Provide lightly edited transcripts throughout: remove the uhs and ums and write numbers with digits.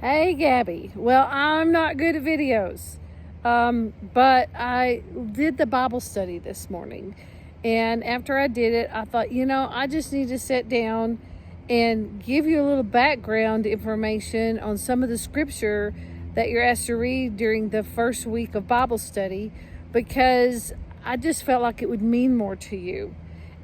Hey, Gabby. Well, I'm not good at videos, but I did the Bible study this morning. And after I did it, I thought, I just need to sit down and give you a little background information on some of the scripture that you're asked to read during the first week of Bible study, because I just felt like it would mean more to you.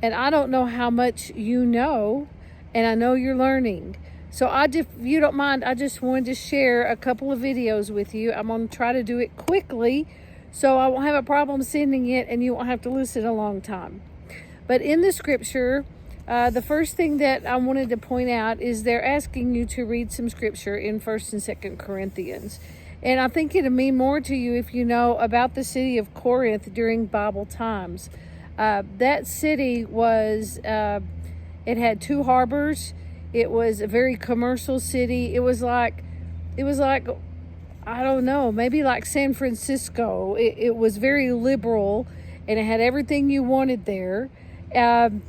And I don't know how much you know, and I know you're learning. So if you don't mind, I just wanted to share a couple of videos with you. I'm going to try to do it quickly so I won't have a problem sending it and you won't have to listen a long time. But in the scripture, the first thing that I wanted to point out is they're asking you to read some scripture in 1st and 2nd Corinthians. And I think it'll mean more to you if you know about the city of Corinth during Bible times. That city it had 2 harbors. It was a very commercial city. It was like, I don't know, maybe like San Francisco. It was very liberal, and it had everything you wanted there. And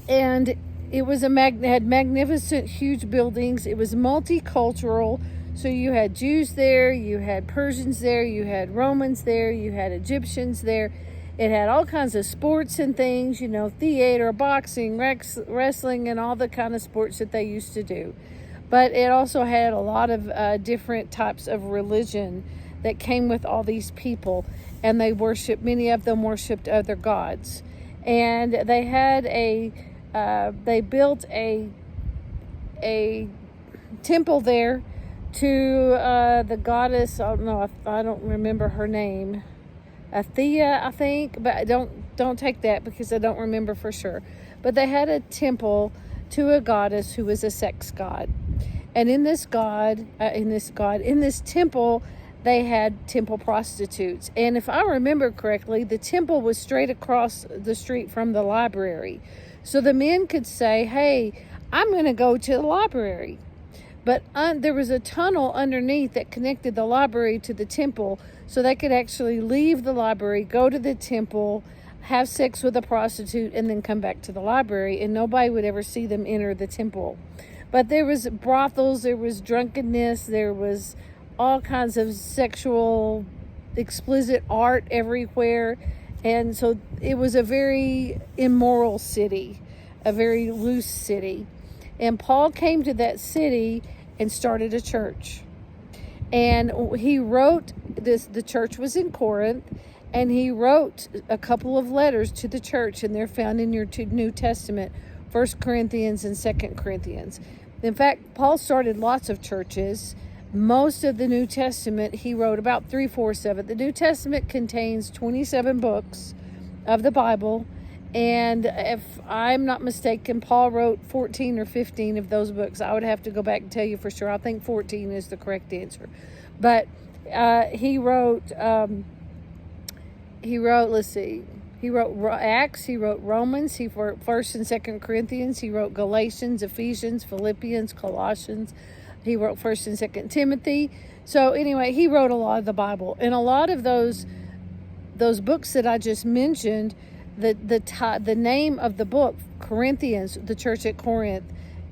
it was had magnificent, huge buildings. It was multicultural. So you had Jews there, you had Persians there, you had Romans there, you had Egyptians there. It had all kinds of sports and things, theater, boxing, wrestling, and all the kind of sports that they used to do. But it also had a lot of different types of religion that came with all these people. And many of them worshiped other gods. And they had they built a temple there to the goddess. I don't remember her name. Athea, I think, but don't take that because I don't remember for sure. But they had a temple to a goddess who was a sex god, and in this temple, they had temple prostitutes. And if I remember correctly, the temple was straight across the street from the library, so the men could say, "Hey, I'm going to go to the library." But there was a tunnel underneath that connected the library to the temple, so they could actually leave the library, go to the temple, have sex with a prostitute, and then come back to the library, and nobody would ever see them enter the temple. But there was brothels, there was drunkenness, there was all kinds of sexual, explicit art everywhere. And so it was a very immoral city, a very loose city. And Paul came to that city and started a church. And he wrote this, the church was in Corinth, and he wrote a couple of letters to the church, and they're found in your New Testament, 1 Corinthians and 2 Corinthians. In fact, Paul started lots of churches. Most of the New Testament he wrote, about 3/4 of it. The New Testament contains 27 books of the Bible. And if I'm not mistaken, Paul wrote 14 or 15 of those books. I would have to go back and tell you for sure. I think 14 is the correct answer. But he wrote, let's see, he wrote Acts, he wrote Romans, he wrote 1st and 2nd Corinthians, he wrote Galatians, Ephesians, Philippians, Colossians, he wrote 1st and 2nd Timothy. So anyway, he wrote a lot of the Bible. And a lot of those books that I just mentioned, the name of the book, Corinthians, the church at Corinth;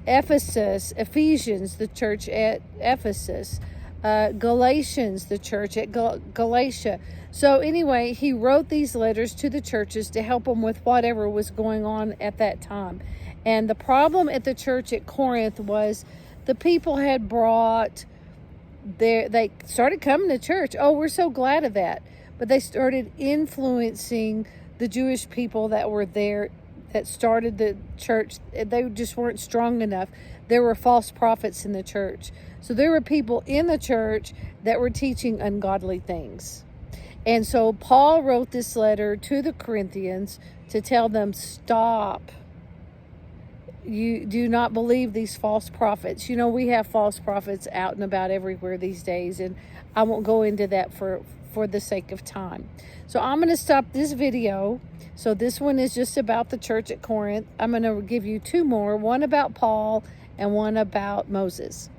Ephesus, Ephesians, the church at Ephesus; Galatians, the church at Galatia. So anyway, he wrote these letters to the churches to help them with whatever was going on at that time. And the problem at the church at Corinth was the people had they started coming to church. Oh, we're so glad of that. But they started influencing the Jewish people that were there, that started the church. They just weren't strong enough. There were false prophets in the church. So there were people in the church that were teaching ungodly things. And so Paul wrote this letter to the Corinthians to tell them, stop. You do not believe these false prophets. We have false prophets out and about everywhere these days, and I won't go into that for the sake of time. So I'm going to stop this video. So this one is just about the church at Corinth. I'm going to give you 2 more, one about Paul and one about Moses.